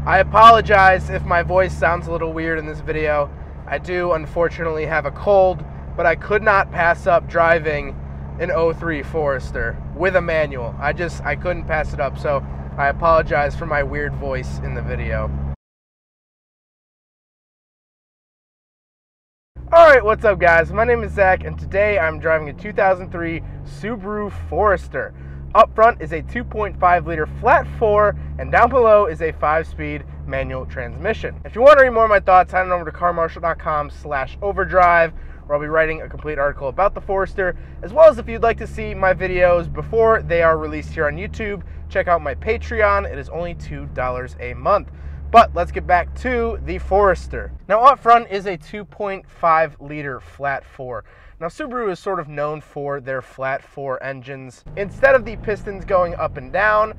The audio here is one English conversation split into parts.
I apologize if my voice sounds a little weird in this video. I do unfortunately have a cold, but I could not pass up driving an 03 Forester with a manual. I couldn't pass it up, so I apologize for my weird voice in the video. Alright, what's up guys? My name is Zach, and today I'm driving a 2003 Subaru Forester. Up front is a 2.5 liter flat 4, and down below is a 5-speed manual transmission. If you want to read more of my thoughts, head on over to carmarshal.com/overdrive, where I'll be writing a complete article about the Forester, as well as if you'd like to see my videos before they are released here on YouTube, check out my Patreon. It is only $2 a month. But let's get back to the Forester. Now up front is a 2.5 liter flat 4. Now Subaru is sort of known for their flat 4 engines. Instead of the pistons going up and down,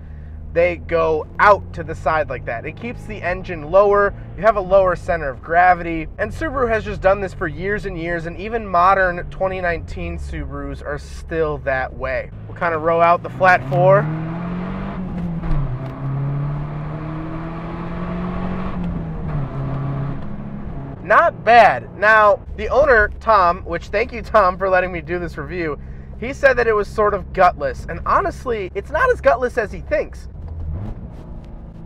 they go out to the side like that. It keeps the engine lower, you have a lower center of gravity, and Subaru has just done this for years and years, and even modern 2019 Subarus are still that way. We'll kind of roll out the flat 4. Not bad. Now, the owner, Tom, which thank you, Tom, for letting me do this review, he said that it was sort of gutless. And honestly, it's not as gutless as he thinks.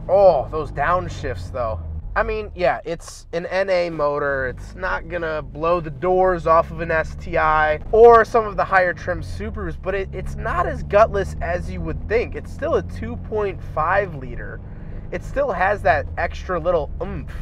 Oh, those downshifts, though. I mean, yeah, it's an NA motor. It's not going to blow the doors off of an STI or some of the higher trim Subarus, but it's not as gutless as you would think. It's still a 2.5 liter. It still has that extra little oomph,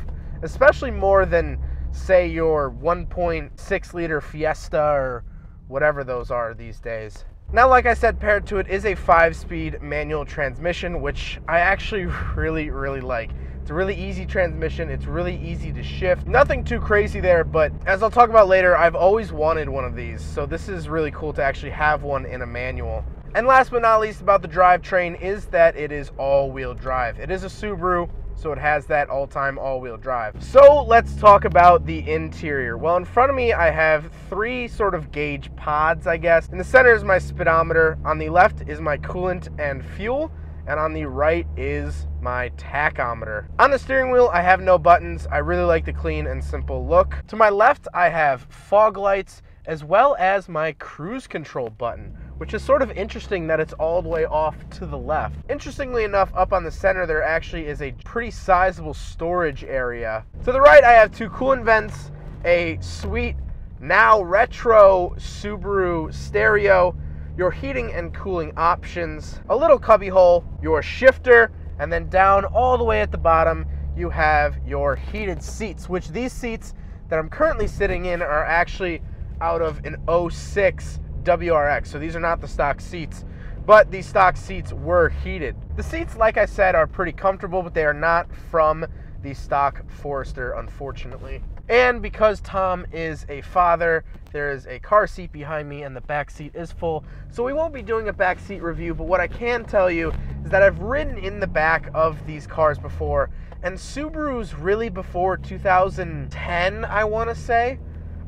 especially more than, say, your 1.6 liter Fiesta or whatever those are these days. Now, like I said, paired to it is a 5-speed manual transmission, which I actually really like. It's a really easy transmission. It's really easy to shift. Nothing too crazy there, but as I'll talk about later, I've always wanted one of these, so this is really cool to actually have one in a manual. And last but not least about the drivetrain is that it is all-wheel drive. It is a Subaru, so it has that all-time all-wheel drive. So let's talk about the interior. Well, in front of me I have 3 sort of gauge pods, I guess. In the center is my speedometer, on the left is my coolant and fuel, and on the right is my tachometer. On the steering wheel I have no buttons. I really like the clean and simple look. To my left I have fog lights, as well as my cruise control button, which is sort of interesting that it's all the way off to the left. Interestingly enough, up on the center there actually is a pretty sizable storage area. To the right I have 2 coolant vents, a sweet, now retro Subaru stereo, your heating and cooling options, a little cubby hole, your shifter, and then down all the way at the bottom you have your heated seats, which these seats that I'm currently sitting in are actually out of an 06 WRX, so these are not the stock seats, but these stock seats were heated. The seats, like I said, are pretty comfortable, but they are not from the stock Forester, unfortunately. And because Tom is a father, there is a car seat behind me and the back seat is full, so we won't be doing a back seat review, but what I can tell you is that I've ridden in the back of these cars before, and Subarus really before 2010, I want to say.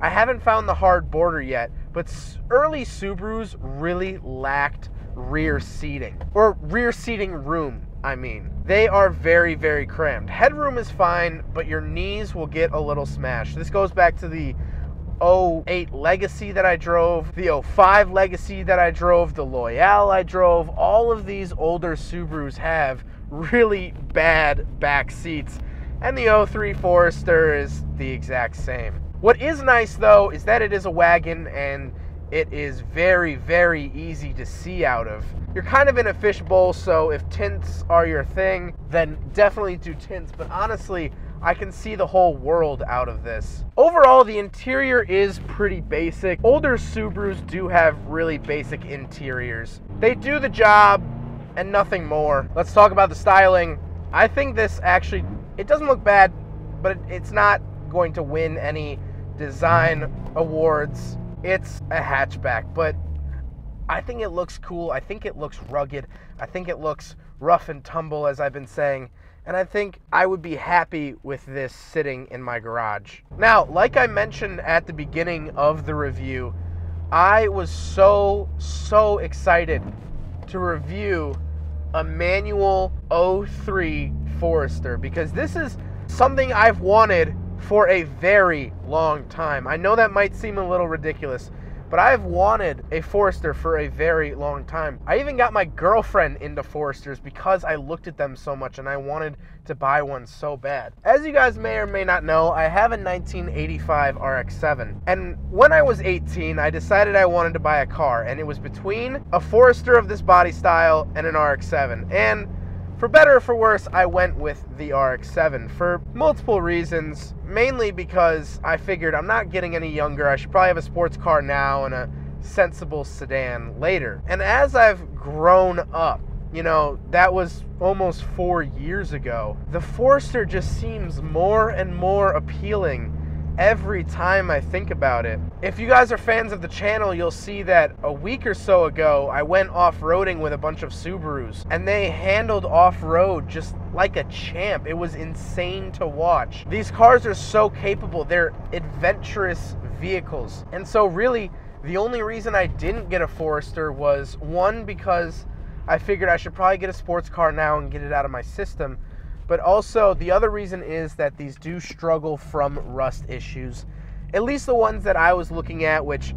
I haven't found the hard border yet, but early Subarus really lacked rear seating, or rear seating room, I mean. They are very cramped. Headroom is fine, but your knees will get a little smashed. This goes back to the 08 Legacy that I drove, the 05 Legacy that I drove, the Loyale I drove. All of these older Subarus have really bad back seats, and the 03 Forester is the exact same. What is nice though is that it is a wagon and it is very easy to see out of. You're kind of in a fishbowl, so if tints are your thing, then definitely do tints, but honestly, I can see the whole world out of this. Overall, the interior is pretty basic. Older Subarus do have really basic interiors. They do the job and nothing more. Let's talk about the styling. I think this actually, it doesn't look bad, but it's not going to win any design awards. It's a hatchback, but I think it looks cool. I think it looks rugged. I think it looks rough and tumble, as I've been saying, and I think I would be happy with this sitting in my garage. Now, like I mentioned at the beginning of the review, I was so excited to review a manual 03 Forester, because this is something I've wanted for a very long time. I know that might seem a little ridiculous, but I've wanted a Forester for a very long time. I even got my girlfriend into Foresters because I looked at them so much and I wanted to buy one so bad. As you guys may or may not know, I have a 1985 RX-7. And when I was 18, I decided I wanted to buy a car, and it was between a Forester of this body style and an RX-7. And for better or for worse, I went with the RX-7 for multiple reasons, mainly because I figured I'm not getting any younger. I should probably have a sports car now and a sensible sedan later. And as I've grown up, you know, that was almost 4 years ago, the Forester just seems more and more appealing every time I think about it. If you guys are fans of the channel, you'll see that a week or so ago, I went off-roading with a bunch of Subarus, and they handled off-road just like a champ. It was insane to watch. These cars are so capable. They're adventurous vehicles. And so really, the only reason I didn't get a Forester was, one, because I figured I should probably get a sports car now and get it out of my system. But also, the other reason is that these do struggle from rust issues. At least the ones that I was looking at, which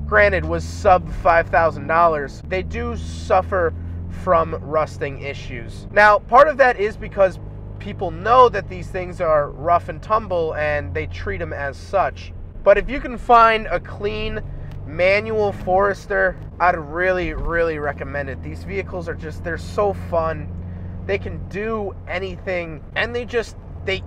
granted was sub $5,000, they do suffer from rusting issues. Now, part of that is because people know that these things are rough and tumble and they treat them as such. But if you can find a clean manual Forester, I'd really, really recommend it. These vehicles are just, they're so fun. They can do anything, and they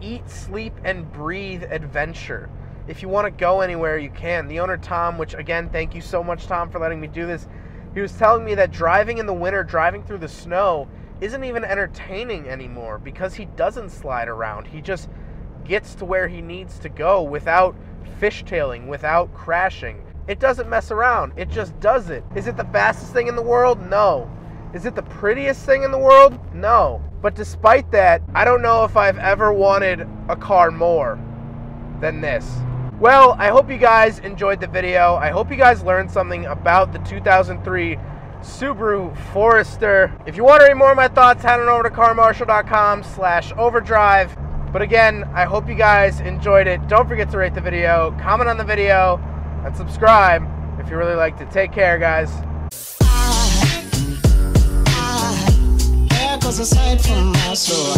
eat, sleep, and breathe adventure. If you want to go anywhere, you can. The owner, Tom, which again, thank you so much, Tom, for letting me do this, he was telling me that driving in the winter, driving through the snow, isn't even entertaining anymore because he doesn't slide around. He just gets to where he needs to go without fishtailing, without crashing. It doesn't mess around. It just does it. Is it the fastest thing in the world? No. Is it the prettiest thing in the world? No. But despite that, I don't know if I've ever wanted a car more than this. Well, I hope you guys enjoyed the video. I hope you guys learned something about the 2003 Subaru Forester. If you want to read more of my thoughts, head on over to carmarshall.com/overdrive. But again, I hope you guys enjoyed it. Don't forget to rate the video, comment on the video, and subscribe if you really liked it. Take care, guys. Aside from my soul.